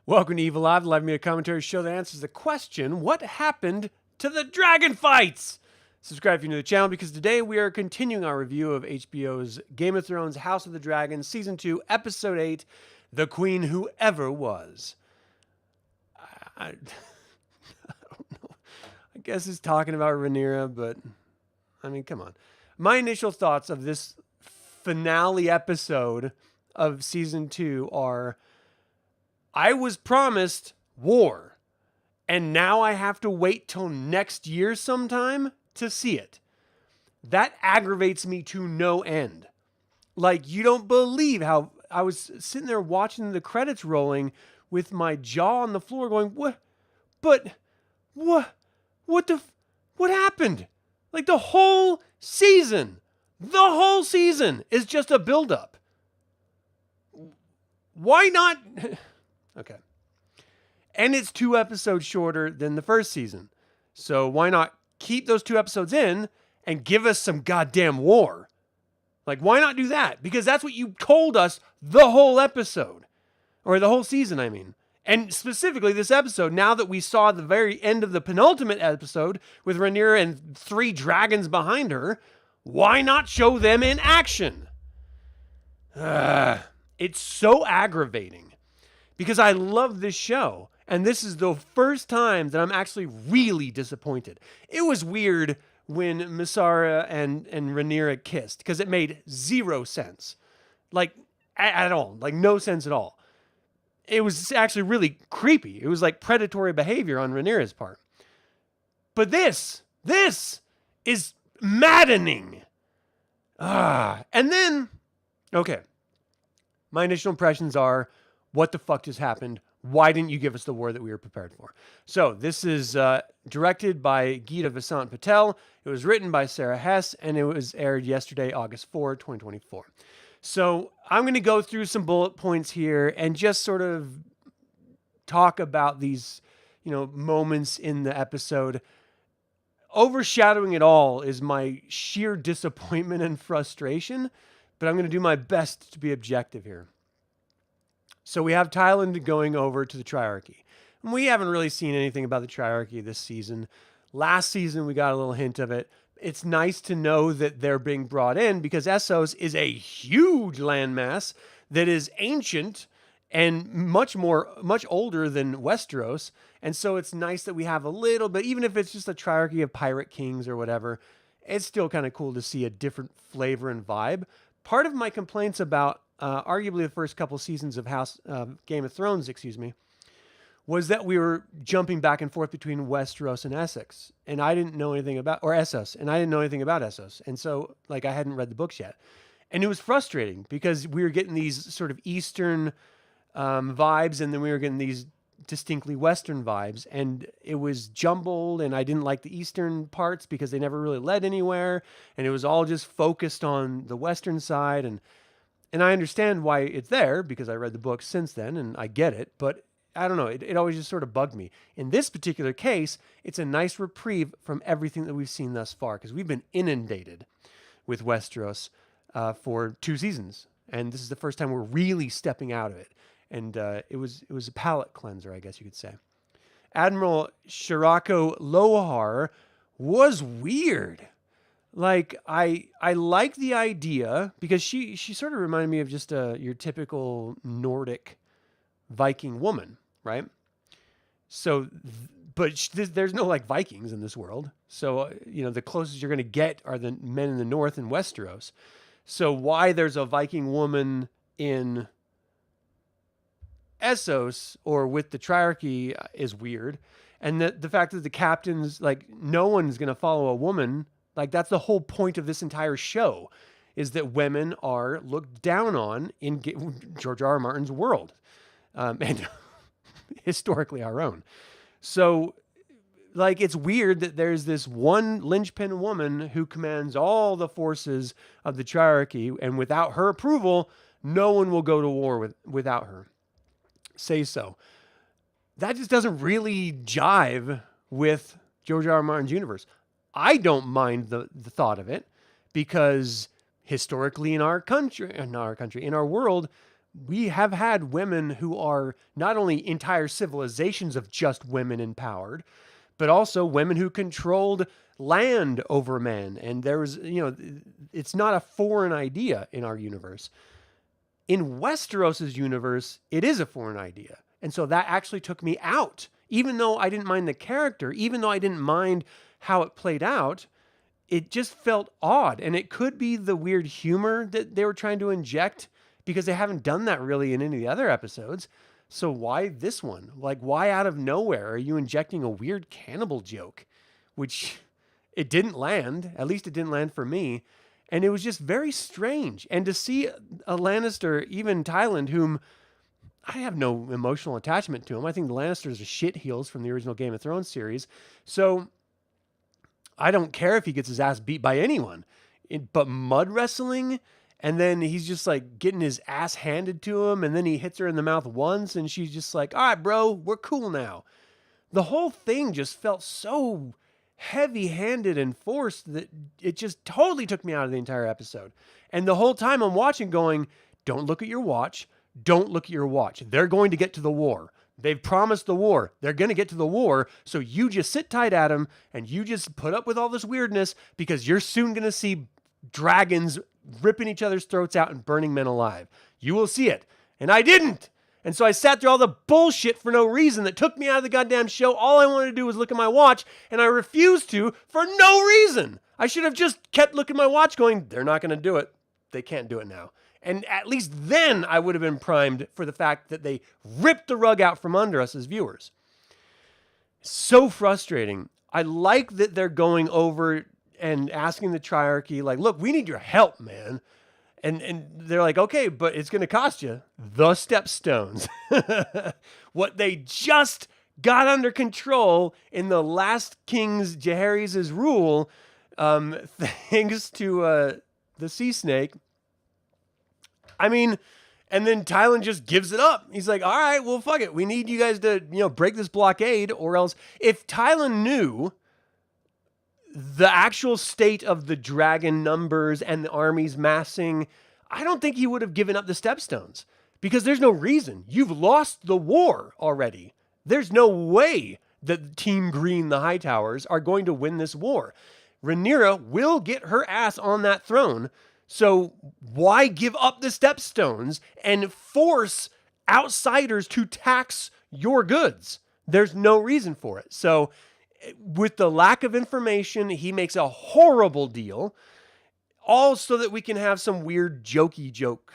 Welcome to Evilive, the live media commentary show that answers the question, what happened to the dragon fights? Subscribe if you're new to the channel, because today we are continuing our review of HBO's Game of Thrones House of the Dragon, Season 2, Episode 8, The Queen Who Ever Was. I don't know. I guess it's talking about Rhaenyra, but, I mean, come on. My initial thoughts of this finale episode of Season 2 are, I was promised war, and now I have to wait till next year sometime to see it. That aggravates me to no end. Like, you don't believe how I was sitting there watching the credits rolling with my jaw on the floor going, what happened? Like, the whole season is just a buildup. Why not? Okay. And it's 2 episodes shorter than the first season. So why not keep those 2 episodes in and give us some goddamn war? Like, why not do that? Because that's what you told us the whole episode. Or the whole season, I mean. And specifically this episode, now that we saw the very end of the penultimate episode with Rhaenyra and 3 dragons behind her, why not show them in action? It's so aggravating. Because I love this show, and this is the first time that I'm actually really disappointed. It was weird when Missara and Rhaenyra kissed, because it made 0 sense. Like, at all. Like, no sense at all. It was actually really creepy. It was like predatory behavior on Rhaenyra's part. But this is maddening. And then, okay. My initial impressions are, what the fuck just happened? Why didn't you give us the war that we were prepared for? So this is directed by Geeta Vasant Patel. It was written by Sarah Hess, and it was aired yesterday, August 4, 2024. So I'm going to go through some bullet points here and just sort of talk about these, moments in the episode. Overshadowing it all is my sheer disappointment and frustration, but I'm going to do my best to be objective here. So we have Thailand going over to the Triarchy. And we haven't really seen anything about the Triarchy this season. Last season, we got a little hint of it. It's nice to know that they're being brought in because Essos is a huge landmass that is ancient and much older than Westeros. And so it's nice that we have a little bit, even if it's just a Triarchy of pirate kings or whatever, it's still kind of cool to see a different flavor and vibe. Part of my complaints about arguably the first couple seasons of Game of Thrones, was that we were jumping back and forth between Westeros and Essex, and I didn't know anything about, or Essos, and I didn't know anything about Essos, and so I hadn't read the books yet, and it was frustrating because we were getting these sort of Eastern vibes, and then we were getting these distinctly Western vibes, and it was jumbled, and I didn't like the Eastern parts because they never really led anywhere, and it was all just focused on the Western side, and I understand why it's there because I read the book since then and I get it, but I don't know. It always just sort of bugged me. In this particular case, it's a nice reprieve from everything that we've seen thus far because we've been inundated with Westeros for 2 seasons. And this is the first time we're really stepping out of it. And it was a palate cleanser, I guess you could say. Admiral Shirako Lohar was weird. Like, I like the idea because she sort of reminded me of just your typical Nordic Viking woman, right? So, but there's no Vikings in this world. So, the closest you're going to get are the men in the north in Westeros. So why there's a Viking woman in Essos or with the Triarchy is weird. And the fact that the captains, no one's going to follow a woman. That's the whole point of this entire show, is that women are looked down on in George R. R. Martin's world, and historically our own. So, it's weird that there's this one linchpin woman who commands all the forces of the Triarchy, and without her approval, no one will go to war without her. Say so. That just doesn't really jive with George R. R. Martin's universe. I don't mind the thought of it because historically in our world, we have had women who are not only entire civilizations of just women empowered, but also women who controlled land over men. And there was, it's not a foreign idea in our universe. In Westeros's universe, it is a foreign idea. And so that actually took me out. Even though I didn't mind the character, even though I didn't mind how it played out, it just felt odd. And it could be the weird humor that they were trying to inject, because they haven't done that really in any of the other episodes. So why this one? Like, why out of nowhere are you injecting a weird cannibal joke? Which it didn't land. At least it didn't land for me. And it was just very strange. And to see a Lannister, even Tyland, whom I have no emotional attachment to him. I think the Lannisters are shit heels from the original Game of Thrones series. So I don't care if he gets his ass beat by anyone. But mud wrestling, and then he's just like getting his ass handed to him, and then he hits her in the mouth once, and she's just like, all right, bro, we're cool now. The whole thing just felt so heavy-handed and forced that it just totally took me out of the entire episode. And the whole time I'm watching going, don't look at your watch. Don't look at your watch. They're going to get to the war. They've promised the war. They're going to get to the war. So you just sit tight at them and you just put up with all this weirdness, because you're soon going to see dragons ripping each other's throats out and burning men alive. You will see it. And I didn't. And so I sat through all the bullshit for no reason that took me out of the goddamn show. All I wanted to do was look at my watch, and I refused to for no reason. I should have just kept looking at my watch going, they're not going to do it. They can't do it now. And at least then I would have been primed for the fact that they ripped the rug out from under us as viewers. So frustrating. I like that they're going over and asking the Triarchy, like, look, we need your help, man. And they're like, okay, but it's going to cost you the Stepstones. What they just got under control in the last King's Jaehaerys' rule, thanks to the Sea Snake. I mean, and then Tyland just gives it up. He's like, all right, well, fuck it. We need you guys to, break this blockade, or else if Tyland knew the actual state of the dragon numbers and the armies massing, I don't think he would have given up the Stepstones, because there's no reason. You've lost the war already. There's no way that Team Green, the Hightowers, are going to win this war. Rhaenyra will get her ass on that throne. So why give up the Stepstones and force outsiders to tax your goods? There's no reason for it. So with the lack of information, he makes a horrible deal, all so that we can have some weird jokey joke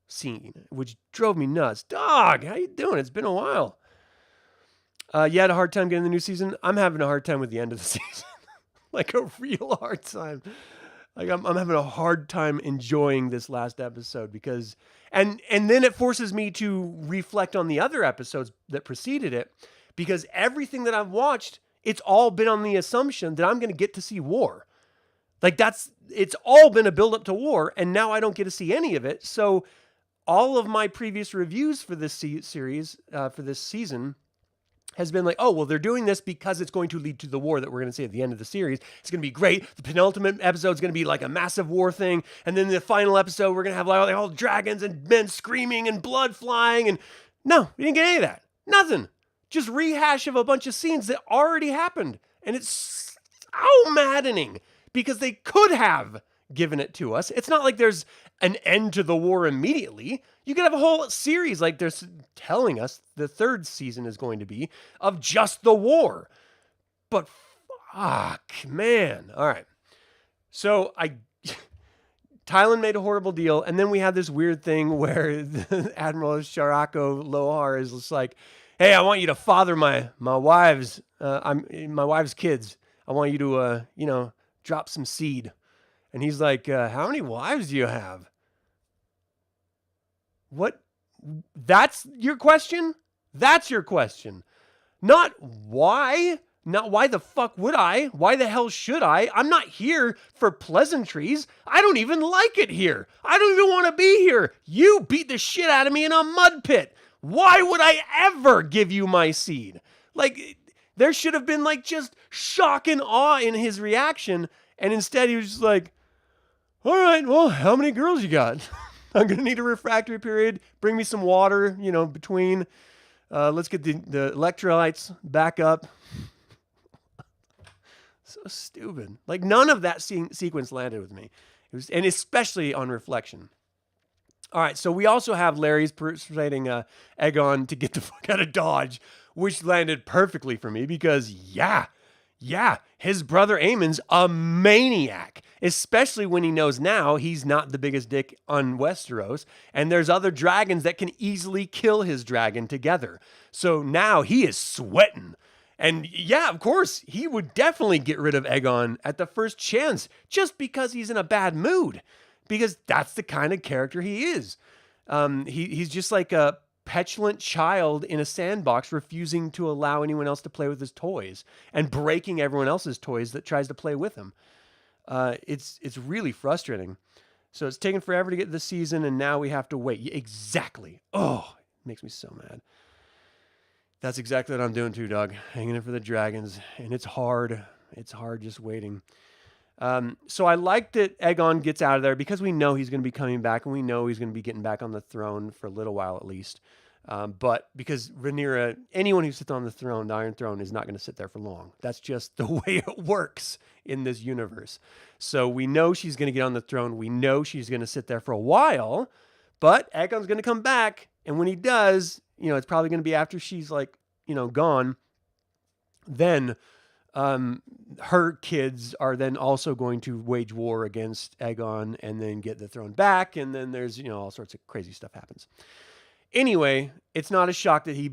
scene, which drove me nuts. Dog, how you doing? It's been a while. You had a hard time getting the new season? I'm having a hard time with the end of the season. Like a real hard time. Like I'm having a hard time enjoying this last episode, because, and then it forces me to reflect on the other episodes that preceded it, because everything that I've watched, it's all been on the assumption that I'm going to get to see war. Like it's all been a build up to war, and now I don't get to see any of it. So all of my previous reviews for this series, for this season, has been like, oh, well, they're doing this because it's going to lead to the war that we're going to see at the end of the series. It's going to be great. The penultimate episode is going to be like a massive war thing. And then the final episode, we're going to have like all dragons and men screaming and blood flying. And no, we didn't get any of that. Nothing. Just rehash of a bunch of scenes that already happened. And it's so maddening, because they could have given it to us. It's not like there's an end to the war immediately. You could have a whole series, like they're telling us the third season is going to be, of just the war. But fuck, man. All right. So Tyland made a horrible deal, and then we had this weird thing where Admiral Sharako Lohar is just like, hey, I want you to father my wives, my wife's kids. I want you to, drop some seed. And he's like, how many wives do you have? What? That's your question? That's your question. Not why. Not why the fuck would I? Why the hell should I? I'm not here for pleasantries. I don't even like it here. I don't even want to be here. You beat the shit out of me in a mud pit. Why would I ever give you my seed? Like, there should have been like just shock and awe in his reaction. And instead he was just like, all right, well, how many girls you got? I'm going to need a refractory period. Bring me some water, between. Let's get the electrolytes back up. So stupid. Like, none of that sequence landed with me. And especially on reflection. All right, so we also have Larry's persuading Aegon to get the fuck out of Dodge, which landed perfectly for me because, yeah, his brother Aemon's a maniac, especially when he knows now he's not the biggest dick on Westeros, and there's other dragons that can easily kill his dragon together. So now he is sweating. And yeah, of course, he would definitely get rid of Aegon at the first chance just because he's in a bad mood. Because that's the kind of character he is. He's just like a petulant child in a sandbox refusing to allow anyone else to play with his toys and breaking everyone else's toys that tries to play with him. It's really frustrating. So it's taken forever to get this season, and now we have to wait. Exactly. Oh, it makes me so mad. That's exactly what I'm doing too, dog. Hanging in for the dragons. And it's hard. It's hard just waiting. So I like that Aegon gets out of there because we know he's going to be coming back and we know he's going to be getting back on the throne for a little while at least. But because Rhaenyra, anyone who sits on the throne, the Iron Throne, is not going to sit there for long. That's just the way it works in this universe. So we know she's going to get on the throne. We know she's going to sit there for a while, but Aegon's going to come back. And when he does, it's probably going to be after she's gone. Then her kids are then also going to wage war against Aegon and then get the throne back. And then there's, all sorts of crazy stuff happens. Anyway, it's not a shock that he,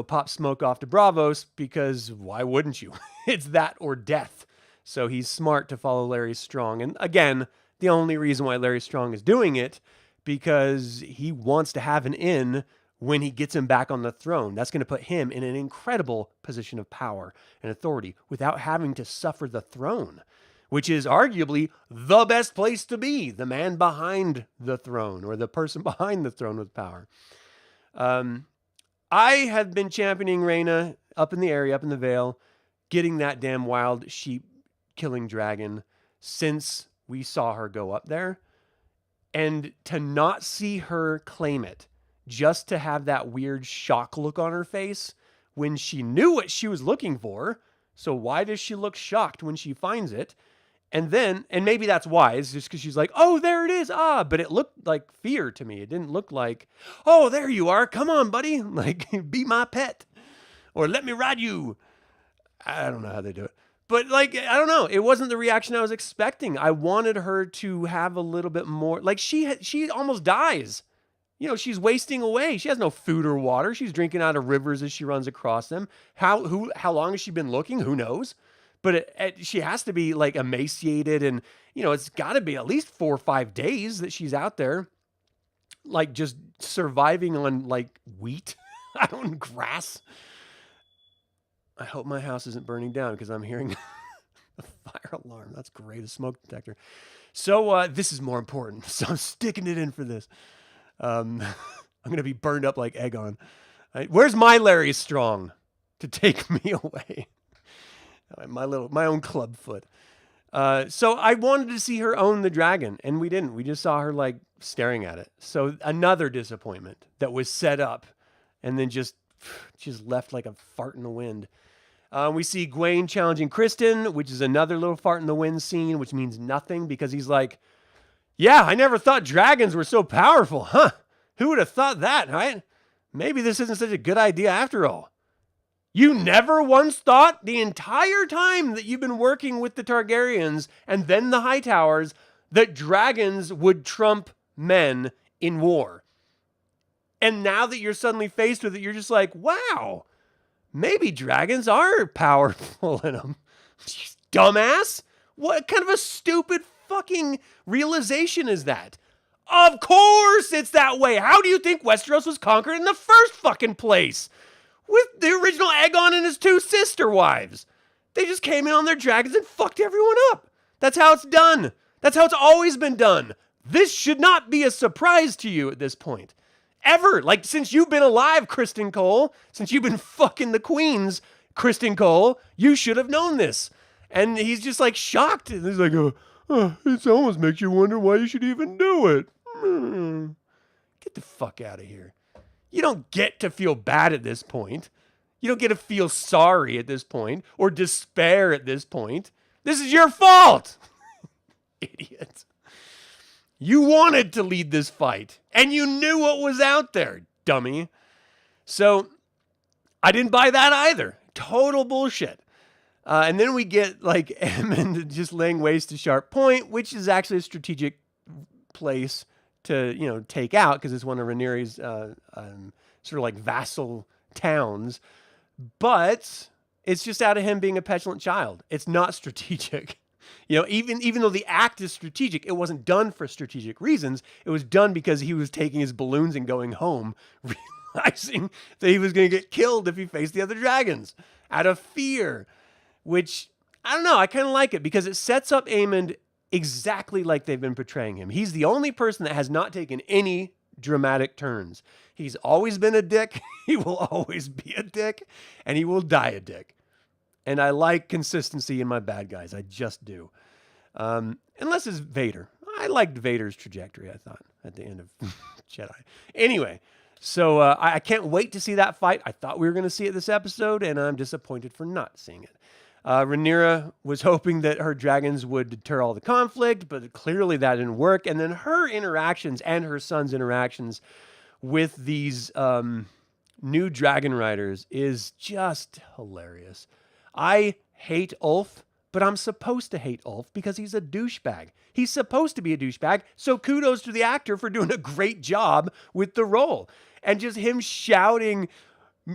pops smoke off to Braavos because why wouldn't you? It's that or death. So he's smart to follow Larry Strong. And again, the only reason why Larry Strong is doing it because he wants to have an in when he gets him back on the throne. That's going to put him in an incredible position of power and authority without having to suffer the throne, which is arguably the best place to be, the man behind the throne or the person behind the throne with power. I have been championing Rhaena up in the area, up in the Vale, getting that damn wild sheep killing dragon since we saw her go up there. And to not see her claim it, just to have that weird shock look on her face when she knew what she was looking for. So why does she look shocked when she finds it? And maybe that's why, it's just because she's like, oh, there it is. But it looked like fear to me. It didn't look like, oh, there you are. Come on, buddy. Like, be my pet. Or let me ride you. I don't know how they do it. But I don't know. It wasn't the reaction I was expecting. I wanted her to have a little bit more. Like, she almost dies. She's wasting away. She has no food or water. She's drinking out of rivers as she runs across them. How long has she been looking? Who knows? But she has to be emaciated, and it's got to be at least 4 or 5 days that she's out there, just surviving on wheat, on grass. I hope my house isn't burning down because I'm hearing a fire alarm. That's great, a smoke detector. So this is more important. So I'm sticking it in for this. I'm going to be burned up like Aegon. Right? Where's my Larry Strong to take me away? My own clubfoot. So I wanted to see her own the dragon, and we didn't. We just saw her staring at it. So another disappointment that was set up and then just left like a fart in the wind. We see Gwaine challenging Kristen, which is another little fart in the wind scene, which means nothing because he's like, yeah, I never thought dragons were so powerful. Huh? Who would have thought that, right? Maybe this isn't such a good idea after all. You never once thought the entire time that you've been working with the Targaryens and then the Hightowers that dragons would trump men in war. And now that you're suddenly faced with it, you're just like, wow, maybe dragons are powerful in them. Dumbass. What kind of a stupid fucking realization is that? Of course it's that way. How do you think Westeros was conquered in the first fucking place? With the original Aegon and his 2 sister wives. They just came in on their dragons and fucked everyone up. That's how it's done. That's how it's always been done. This should not be a surprise to you at this point. Ever. Since you've been alive, Kristen Cole, since you've been fucking the queens, Kristen Cole, you should have known this. And he's just shocked. And he's like, it almost makes you wonder why you should even do it. Get the fuck out of here. You don't get to feel bad at this point. You don't get to feel sorry at this point or despair at this point. This is your fault. Idiot. You wanted to lead this fight, and you knew what was out there, dummy. So I didn't buy that either. Total bullshit. And then we get like Aemond just laying waste to Sharp Point, which is actually a strategic place to, take out because it's one of Rhaenyra's sort of like vassal towns. But it's just out of him being a petulant child. It's not strategic. Even though the act is strategic, it wasn't done for strategic reasons. It was done because he was taking his balloons and going home, realizing that he was going to get killed if he faced the other dragons out of fear, which, I don't know, I kind of like it because it sets up Aemond exactly like they've been portraying him. He's the only person that has not taken any dramatic turns. He's always been a dick. He will always be a dick, and he will die a dick. And I like consistency in my bad guys. I just do. Unless it's Vader. I liked Vader's trajectory, I thought, at the end of Jedi. Anyway, so I can't wait to see that fight. I thought we were going to see it this episode, and I'm disappointed for not seeing it. Rhaenyra was hoping that her dragons would deter all the conflict, but clearly that didn't work. And then her interactions and her son's interactions with these new dragon riders is just hilarious. I hate Ulf, but I'm supposed to hate Ulf because he's a douchebag. He's supposed to be a douchebag, so kudos to the actor for doing a great job with the role. And just him shouting,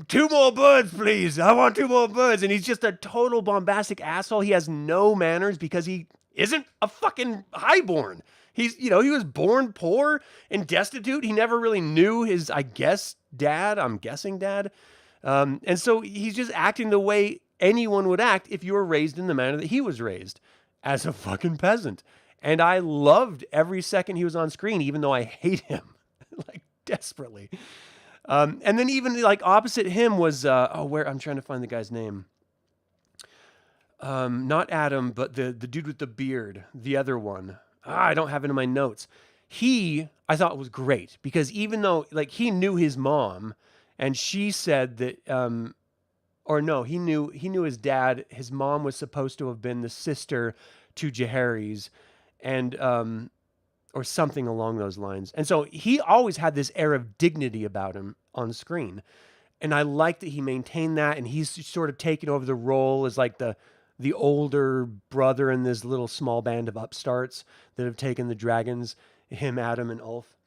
2 more birds, please. I want 2 more birds. And he's just a total bombastic asshole. He has no manners because he isn't a fucking highborn. He was born poor and destitute. He never really knew his, I'm guessing dad. And so he's just acting the way anyone would act if you were raised in the manner that he was raised, as a fucking peasant. And I loved every second he was on screen, even though I hate him like desperately. And then even like opposite him was I'm trying to find the guy's name. Not Adam, but the dude with the beard, the other one. I don't have it in my notes. I thought was great because even though like he knew his mom, and she said that he knew his dad. His mom was supposed to have been the sister to Jaehaerys, and or something along those lines. And so he always had this air of dignity about him on screen. And I like that he maintained that, and he's sort of taken over the role as like the older brother in this little small band of upstarts that have taken the dragons, him, Adam, and Ulf.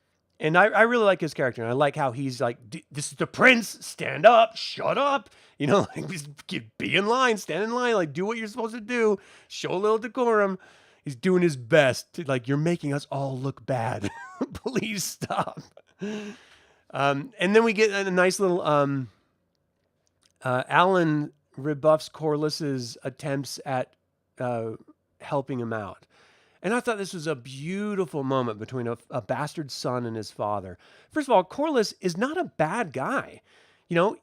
And I really like his character, and I like how he's like, this is the prince, stand up, shut up. Be in line, stand in line, like do what you're supposed to do, show a little decorum. He's doing his best to, like, you're making us all look bad. Please stop. And then we get a nice little, Alan rebuffs Corlys's attempts at helping him out. And I thought this was a beautiful moment between a bastard son and his father. First of all, Corlys is not a bad guy.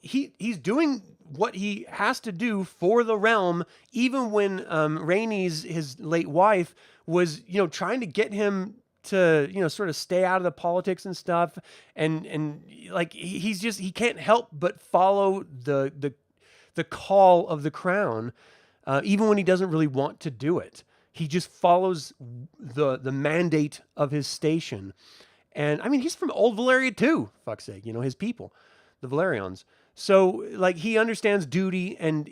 He's doing what he has to do for the realm, even when Rhaenys, his late wife, was, trying to get him to, sort of stay out of the politics and stuff. And like, he can't help but follow the call of the crown, even when he doesn't really want to do it. He just follows the mandate of his station. And I mean, he's from old Valyria too, fuck's sake, his people, the Valerians. So like he understands duty. And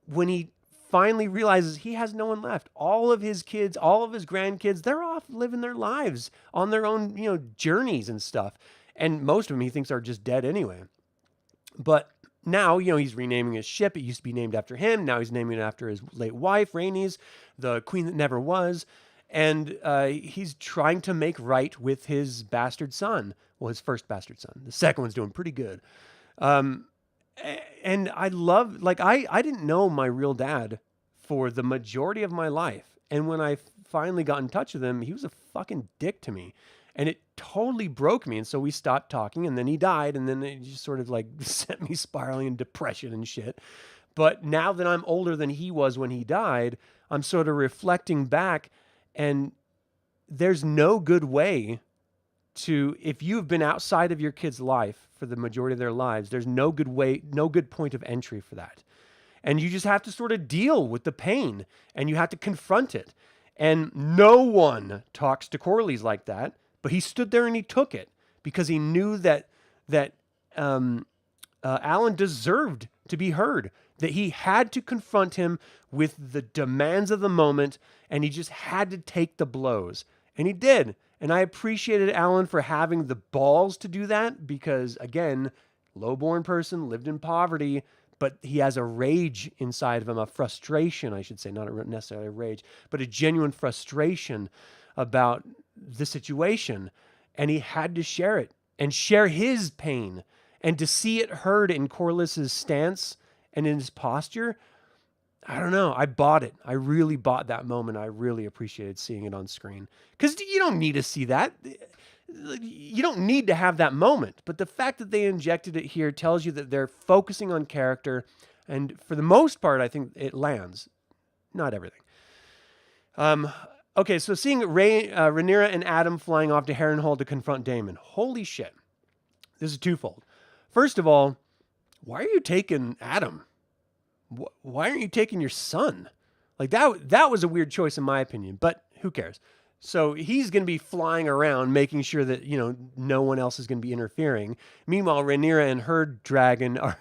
when he finally realizes he has no one left, all of his kids, all of his grandkids, they're off living their lives on their own, journeys and stuff. And most of them he thinks are just dead anyway. But now, he's renaming his ship. It used to be named after him. Now he's naming it after his late wife, Rhaenys, the queen that never was. And he's trying to make right with his bastard son. Well, his first bastard son. The second one's doing pretty good. And I love, like, I didn't know my real dad for the majority of my life. And when I finally got in touch with him, he was a fucking dick to me. And it totally broke me. And so we stopped talking, and then he died. And then it just sort of like sent me spiraling in depression and shit. But now that I'm older than he was when he died, I'm sort of reflecting back, and there's no good way if you've been outside of your kid's life for the majority of their lives, there's no good point of entry for that. And you just have to sort of deal with the pain, and you have to confront it. And no one talks to Corlys like that, but he stood there and he took it because he knew that Alan deserved to be heard, that he had to confront him with the demands of the moment, and he just had to take the blows. And he did. And I appreciated Alan for having the balls to do that because, again, low-born person, lived in poverty, but he has a rage inside of him, a frustration, I should say, not necessarily a rage, but a genuine frustration about the situation. And he had to share it and share his pain. And to see it heard in Corlys's stance and in his posture, I don't know. I bought it. I really bought that moment. I really appreciated seeing it on screen. Because you don't need to see that. You don't need to have that moment. But the fact that they injected it here tells you that they're focusing on character. And for the most part, I think it lands. Not everything. Okay, so seeing Rhaenyra and Adam flying off to Harrenhal to confront Daemon. Holy shit. This is twofold. First of all, why are you taking Adam? Why aren't you taking your son? Like that was a weird choice in my opinion, but who cares? So he's going to be flying around making sure that, no one else is going to be interfering. Meanwhile, Rhaenyra and her dragon are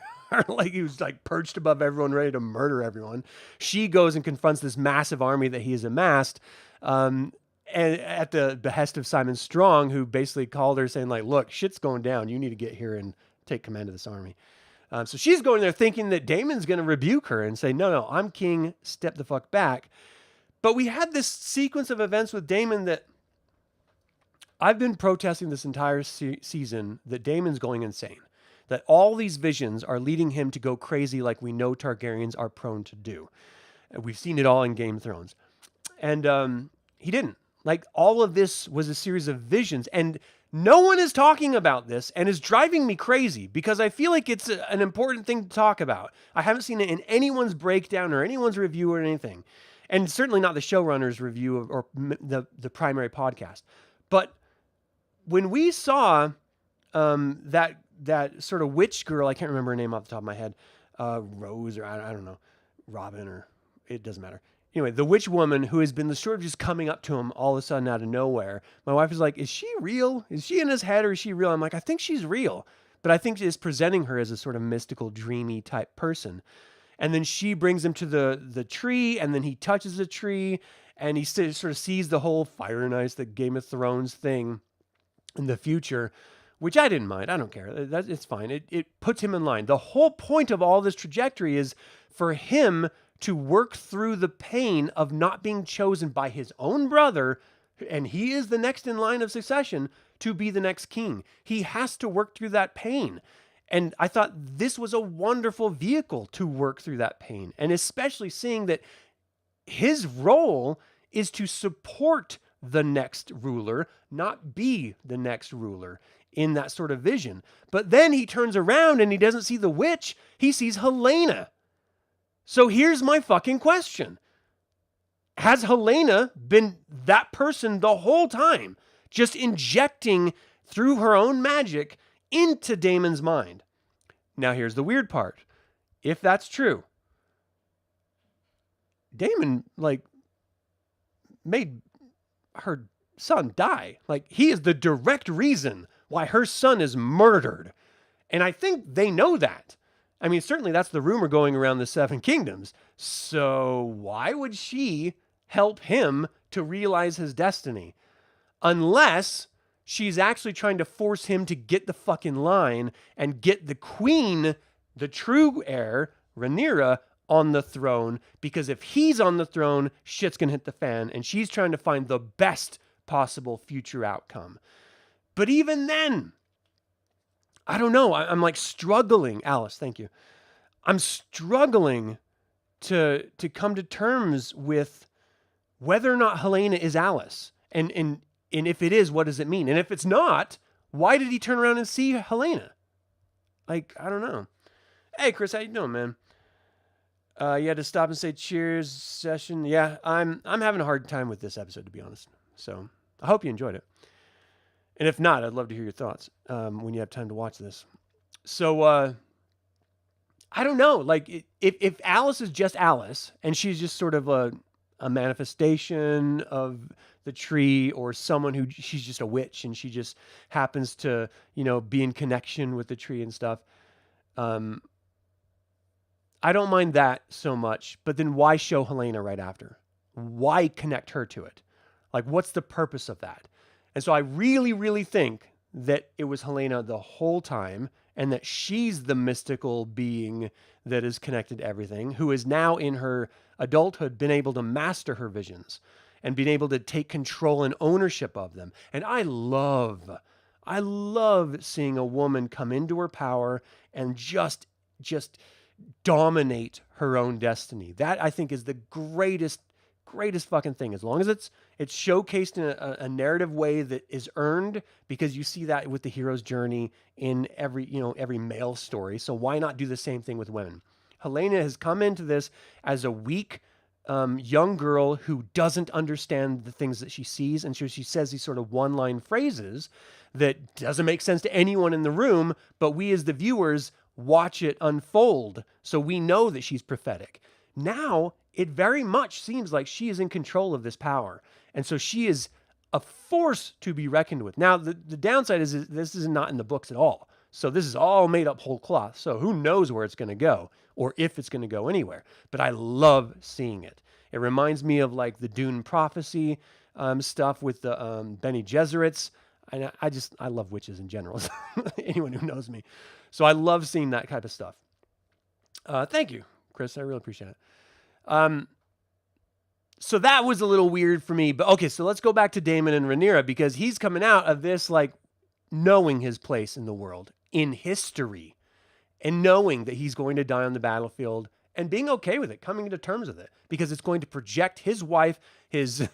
like, he was like perched above everyone, ready to murder everyone. She goes and confronts this massive army that he has amassed, and at the behest of Simon Strong, who basically called her saying like, look, shit's going down. You need to get here and take command of this army. So she's going there thinking that Daemon's going to rebuke her and say, no, I'm king, step the fuck back. But we had this sequence of events with Daemon that I've been protesting this entire season, that Daemon's going insane. That all these visions are leading him to go crazy like we know Targaryens are prone to do. We've seen it all in Game of Thrones. And he didn't. Like, all of this was a series of visions, and no one is talking about this, and is driving me crazy because I feel like it's an important thing to talk about. I haven't seen it in anyone's breakdown or anyone's review or anything, and certainly not the showrunner's review or the primary podcast. But when we saw that sort of witch girl, I can't remember her name off the top of my head, Rose, or I don't know, Robin, or it doesn't matter. Anyway, the witch woman who has been sort of just coming up to him all of a sudden out of nowhere. My wife is like, is she real? Is she in his head or is she real? I'm like, I think she's real. But I think she's presenting her as a sort of mystical, dreamy type person. And then she brings him to the tree, and then he touches the tree, and he sort of sees the whole fire and ice, the Game of Thrones thing in the future, which I didn't mind. I don't care. It's fine. It puts him in line. The whole point of all this trajectory is for him to work through the pain of not being chosen by his own brother, and he is the next in line of succession, to be the next king. He has to work through that pain. And I thought this was a wonderful vehicle to work through that pain. And especially seeing that his role is to support the next ruler, not be the next ruler in that sort of vision. But then he turns around and he doesn't see the witch, he sees Helena. So here's my fucking question. Has Helena been that person the whole time, just injecting through her own magic into Daemon's mind? Now here's the weird part. If that's true, Daemon, made her son die. He is the direct reason why her son is murdered. And I think they know that. I mean, certainly that's the rumor going around the Seven Kingdoms. So why would she help him to realize his destiny? Unless she's actually trying to force him to get the fucking line and get the queen, the true heir, Rhaenyra, on the throne. Because if he's on the throne, shit's gonna hit the fan. And she's trying to find the best possible future outcome. But even then, I don't know. I'm struggling. Alice, thank you. I'm struggling to come to terms with whether or not Helena is Alice. And if it is, what does it mean? And if it's not, why did he turn around and see Helena? I don't know. Hey, Chris, how you doing, man? You had to stop and say cheers session. Yeah, I'm having a hard time with this episode, to be honest. So I hope you enjoyed it. And if not, I'd love to hear your thoughts when you have time to watch this. So I don't know. Like, if Alice is just Alice and she's just sort of a manifestation of the tree, or someone who she's just a witch and she just happens to, be in connection with the tree and stuff. Um, I don't mind that so much, but then why show Helena right after? Why connect her to it? Like, what's the purpose of that? And so I really, really think that it was Helena the whole time, and that she's the mystical being that is connected to everything, who is now in her adulthood been able to master her visions and been able to take control and ownership of them. And I love seeing a woman come into her power and just dominate her own destiny. That, I think, is the greatest fucking thing. As long as it's showcased in a narrative way that is earned, because you see that with the hero's journey in every male story. So why not do the same thing with women? Helena has come into this as a weak young girl who doesn't understand the things that she sees, and so she says these sort of one-line phrases that doesn't make sense to anyone in the room, but we as the viewers watch it unfold, so we know that she's prophetic. Now, it very much seems like she is in control of this power, and so she is a force to be reckoned with. Now, the downside is this is not in the books at all, so this is all made up whole cloth, so who knows where it's going to go, or if it's going to go anywhere. But I love seeing it. It reminds me of like the Dune prophecy stuff with the Bene Gesserits. And I love witches in general. Anyone who knows me. So I love seeing that type of stuff. Thank you, Chris. I really appreciate it. So that was a little weird for me. But okay, so let's go back to Daemon and Rhaenyra, because he's coming out of this like knowing his place in the world, in history, and knowing that he's going to die on the battlefield and being okay with it, coming to terms with it, because it's going to project his wife, his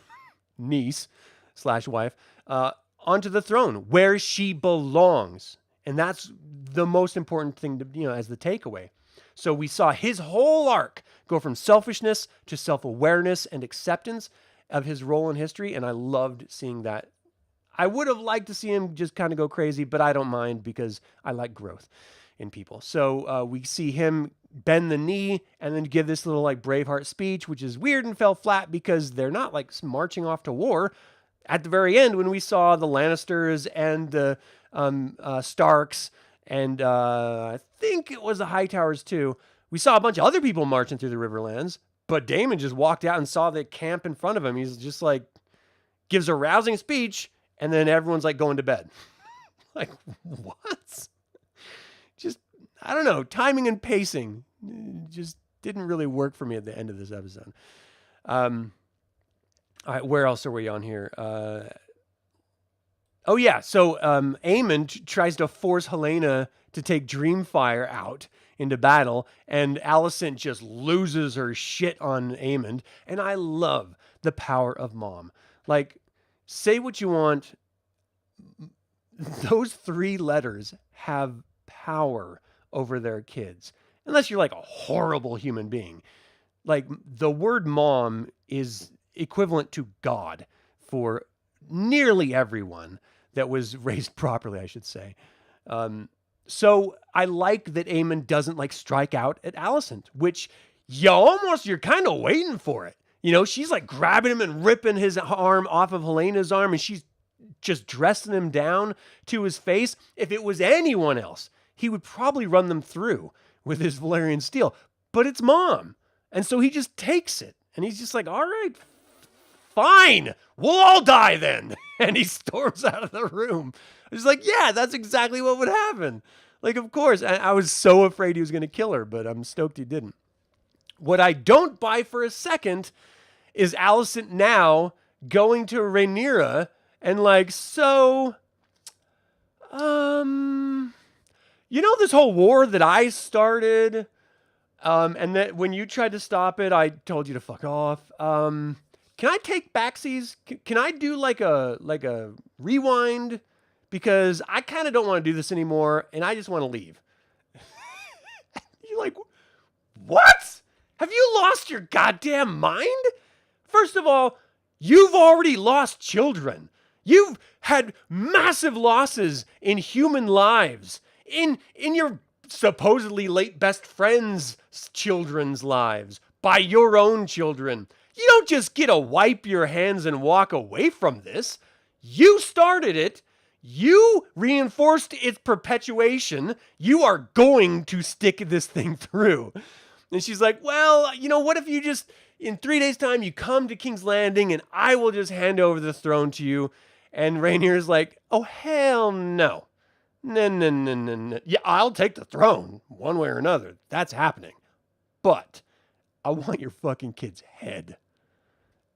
niece/wife, onto the throne where she belongs. And that's the most important thing to, as the takeaway. So we saw his whole arc go from selfishness to self-awareness and acceptance of his role in history. And I loved seeing that. I would have liked to see him just kind of go crazy, but I don't mind, because I like growth in people. So we see him bend the knee and then give this little like Braveheart speech, which is weird and fell flat because they're not like marching off to war. At the very end, when we saw the Lannisters and the Starks, and I think it was the Hightowers too, we saw a bunch of other people marching through the Riverlands, but Daemon just walked out and saw the camp in front of him. He's just like, gives a rousing speech, and then everyone's like going to bed. Like, what? Just, I don't know, timing and pacing just didn't really work for me at the end of this episode. All right, where else are we on here? Oh, yeah. So Aemon tries to force Helena to take Dreamfire out into battle, and Alicent just loses her shit on Aemon. And I love the power of mom. Like, say what you want, those 3 letters have power over their kids, unless you're like a horrible human being. Like, the word mom is equivalent to God for nearly everyone that was raised properly, I should say. So I like that Aemon doesn't like strike out at Alicent, which you're kind of waiting for it. She's like grabbing him and ripping his arm off of Helena's arm, and she's just dressing him down to his face. If it was anyone else, he would probably run them through with his Valyrian steel, but it's mom. And so he just takes it, and he's just like, all right, fine, we'll all die then. And he storms out of the room. He's like, yeah, that's exactly what would happen. Like, of course. I was so afraid he was going to kill her, but I'm stoked he didn't. What I don't buy for a second is Alicent now going to Rhaenyra and like, so, this whole war that I started, and that when you tried to stop it, I told you to fuck off. Can I take backsies? Can I do like a rewind? Because I kind of don't want to do this anymore, and I just want to leave. You're like, what? Have you lost your goddamn mind? First of all, you've already lost children. You've had massive losses in human lives, in your supposedly late best friend's children's lives, by your own children. You don't just get to wipe your hands and walk away from this. You started it. You reinforced its perpetuation. You are going to stick this thing through. And she's like, well, what if you just, in 3 days' time, you come to King's Landing and I will just hand over the throne to you. And Rhaenyra's like, oh, hell no. No. Yeah, I'll take the throne one way or another. That's happening. But I want your fucking kid's head.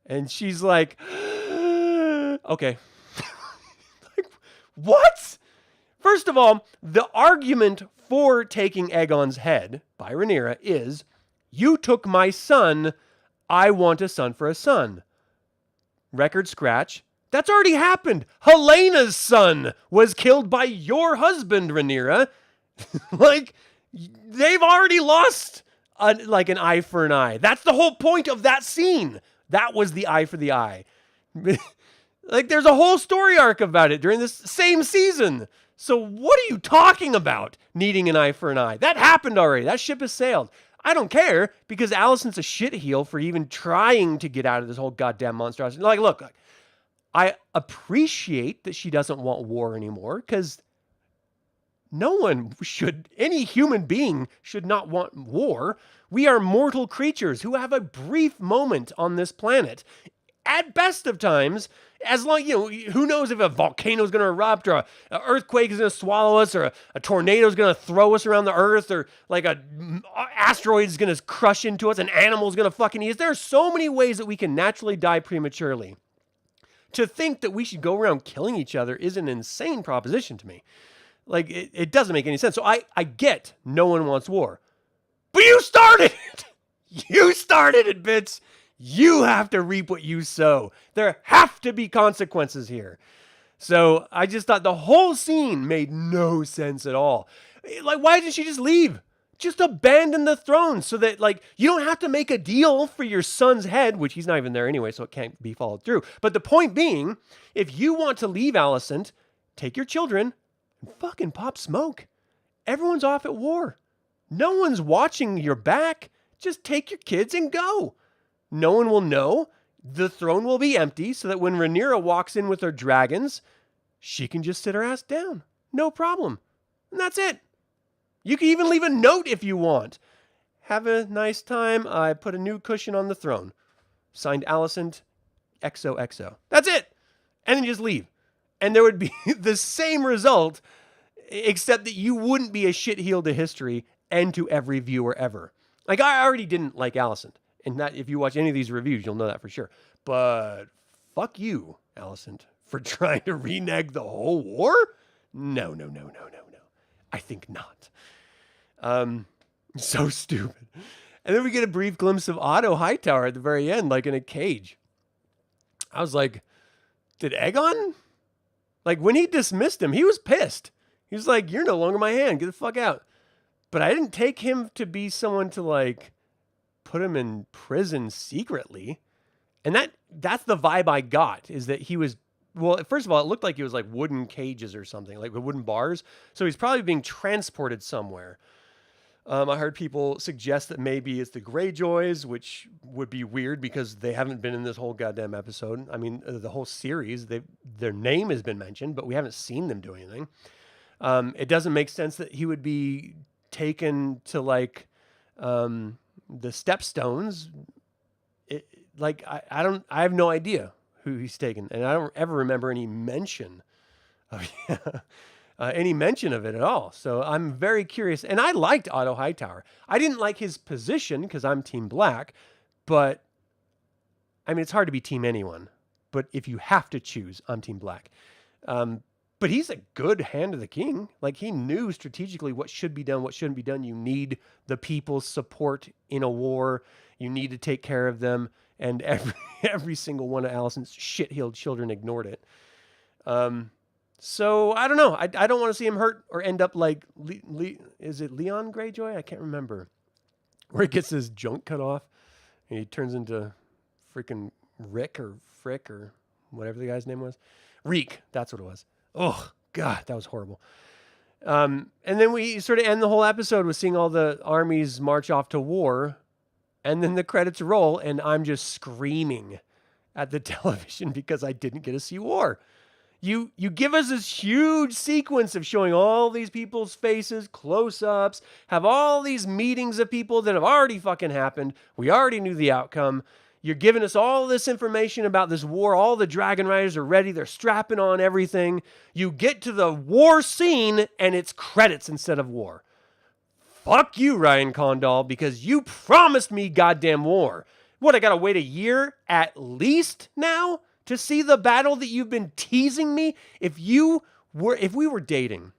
And she's like, okay. Like, what? First of all, the argument for taking Aegon's head by Rhaenyra is, you took my son, I want a son for a son. Record scratch. That's already happened. Helena's son was killed by your husband, Rhaenyra. Like, they've already lost an eye for an eye. That's the whole point of that scene. That was the eye for the eye. Like, there's a whole story arc about it during this same season. So what are you talking about, needing an eye for an eye? That happened already. That ship has sailed. I don't care, because Alicent's a shitheel for even trying to get out of this whole goddamn monstrosity. Like, look, I appreciate that she doesn't want war anymore, because any human being should not want war. We are mortal creatures who have a brief moment on this planet. At best of times, as long, who knows if a volcano is going to erupt, or an earthquake is going to swallow us, or a tornado is going to throw us around the earth, or like an asteroid is going to crush into us, an animal is going to fucking eat us. There are so many ways that we can naturally die prematurely. To think that we should go around killing each other is an insane proposition to me. Like, it doesn't make any sense. So I get no one wants war. But you started it! You started it, bitch! You have to reap what you sow. There have to be consequences here. So I just thought the whole scene made no sense at all. Like, why didn't she just leave? Just abandon the throne so that, like, you don't have to make a deal for your son's head, which he's not even there anyway, so it can't be followed through. But the point being, if you want to leave Alicent, take your children and fucking pop smoke. Everyone's off at war. No one's watching your back. Just take your kids and go. No one will know. The throne will be empty so that when Rhaenyra walks in with her dragons, she can just sit her ass down. No problem. And that's it. You can even leave a note if you want. Have a nice time. I put a new cushion on the throne. Signed Alicent XOXO. That's it. And then just leave. And there would be the same result, except that you wouldn't be a shitheel to history and to every viewer ever. Like, I already didn't like Alicent. And that, if you watch any of these reviews, you'll know that for sure. But fuck you, Alicent, for trying to renege the whole war? No. I think not. So stupid. And then we get a brief glimpse of Otto Hightower at the very end, like in a cage. I was like, did Aegon? Like, when he dismissed him, he was pissed. He was like, you're no longer my hand. Get the fuck out. But I didn't take him to be someone to, like, put him in prison secretly. And that's the vibe I got, is that he was, well, first of all, it looked like he was like wooden cages or something, like wooden bars. So he's probably being transported somewhere. I heard people suggest that maybe it's the Greyjoys, which would be weird because they haven't been in this whole goddamn episode. I mean, the whole series, their name has been mentioned, but we haven't seen them do anything. It doesn't make sense that he would be taken to, like, the Stepstones. I have no idea who he's taken, and I don't ever remember any mention of it at all. So I'm very curious, and I liked Otto Hightower. I didn't like his position because I'm Team Black, but I mean, it's hard to be Team anyone. But if you have to choose, I'm Team Black. But he's a good hand of the king. Like, he knew strategically what should be done, what shouldn't be done. You need the people's support in a war. You need to take care of them. And every single one of Alicent's shit-heeled children ignored it. So I don't know. I don't want to see him hurt or end up like, is it Leon Greyjoy? I can't remember. Where he gets his junk cut off and he turns into freaking Rick or Frick or whatever the guy's name was. Reek, that's what it was. Oh, God, that was horrible. And then we sort of end the whole episode with seeing all the armies march off to war, and then the credits roll, and I'm just screaming at the television because I didn't get to see war. You give us this huge sequence of showing all these people's faces, close-ups, have all these meetings of people that have already fucking happened. We already knew the outcome. You're giving us all this information about this war. All the dragon riders are ready. They're strapping on everything. You get to the war scene, and it's credits instead of war. Fuck you, Ryan Condal, because you promised me goddamn war. What, I gotta wait a year at least now to see the battle that you've been teasing me? If we were dating,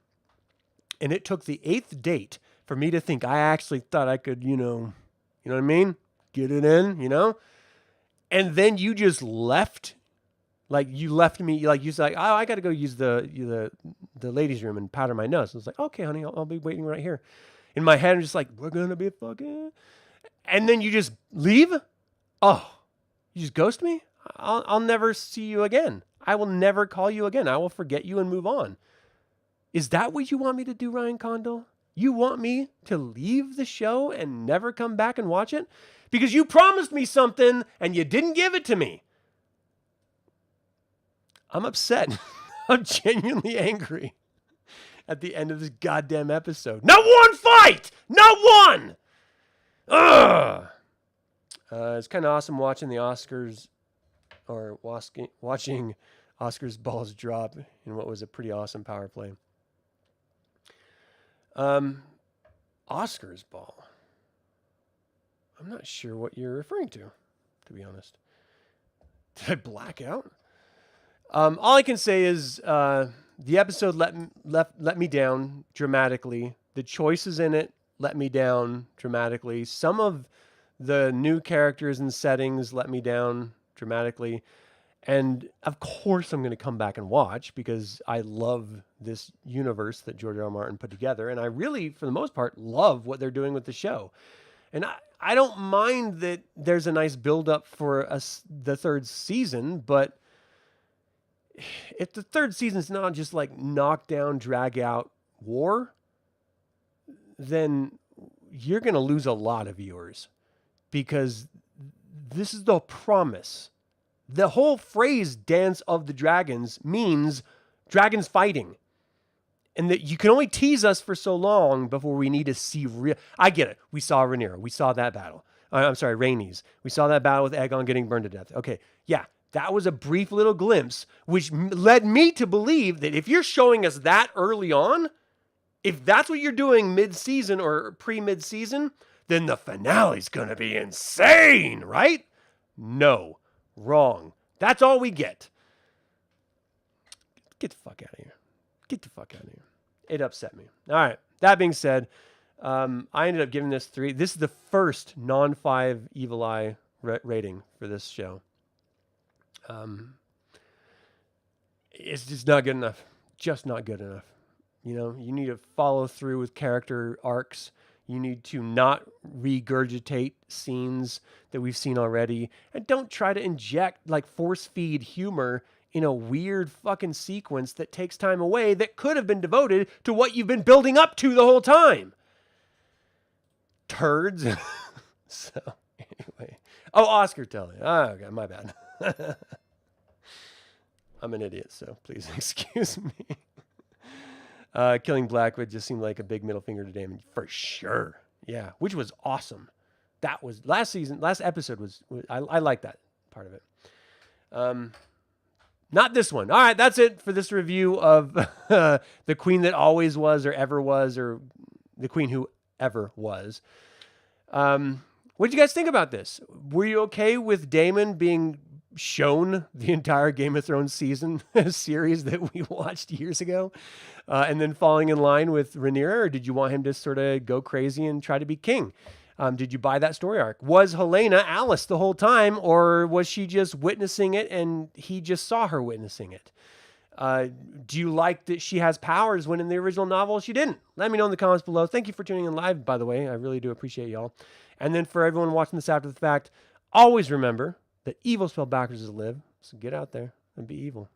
and it took the 8th date for me to think I actually thought I could, you know what I mean? Get it in, And then you just left, like you left me, like you said, like, oh, I got to go use the ladies' room and powder my nose. I was like, okay, honey, I'll be waiting right here. In my head, I'm just like, we're gonna be fucking, and then you just leave. Oh, you just ghost me. I'll never see you again. I will never call you again. I will forget you and move on. Is that what you want me to do, Ryan Condal? You want me to leave the show and never come back and watch it? Because you promised me something and you didn't give it to me. I'm upset. I'm genuinely angry at the end of this goddamn episode. Not one fight! Not one! Ugh! It's kind of awesome watching the Oscars, or watching Oscar's balls drop in what was a pretty awesome power play. Oscar's ball. I'm not sure what you're referring to be honest. Did I black out? All I can say is the episode let me down dramatically. The choices in it let me down dramatically. Some of the new characters and settings let me down dramatically. And of course I'm going to come back and watch because I love this universe that George R. R. Martin put together. And I really, for the most part, love what they're doing with the show. And I don't mind that there's a nice build-up for the 3rd season, but if the 3rd season's not just like knockdown, drag-out war, then you're going to lose a lot of viewers because this is the promise. The whole phrase Dance of the Dragons means dragons fighting. And that you can only tease us for so long before we need to see real. I get it. We saw Rhaenyra. We saw that battle. I'm sorry, Rhaenys. We saw that battle with Aegon getting burned to death. Okay, yeah, that was a brief little glimpse, which led me to believe that if you're showing us that early on, if that's what you're doing mid-season or pre-mid-season, then the finale's going to be insane, right? No, wrong. That's all we get. Get the fuck out of here. Get the fuck out of here. It upset me. All right. That being said, I ended up giving this 3. This is the first non-5 Evil Eye rating for this show. It's just not good enough. Just not good enough. You need to follow through with character arcs. You need to not regurgitate scenes that we've seen already. And don't try to inject, like, force feed humor in a weird fucking sequence that takes time away that could have been devoted to what you've been building up to the whole time. Turds. So, anyway. Oh, Oscar telling. Oh, okay, my bad. I'm an idiot, so please excuse me. Killing Blackwood just seemed like a big middle finger to Damon, for sure. Yeah, which was awesome. That was last episode was I like that part of it. Not this one. All right, that's it for this review of The Queen That Always Was or Ever Was, or The Queen Who Ever Was. What did you guys think about this? Were you okay with Daemon being shown the entire Game of Thrones series that we watched years ago, and then falling in line with Rhaenyra, or did you want him to sort of go crazy and try to be king? Did you buy that story arc? Was Helena Alice the whole time, or was she just witnessing it and he just saw her witnessing it? Do you like that she has powers when in the original novel she didn't? Let me know in the comments below. Thank you for tuning in live, by the way. I really do appreciate y'all. And then for everyone watching this after the fact, always remember that evil spelled backwards is live. So get out there That'd be evil.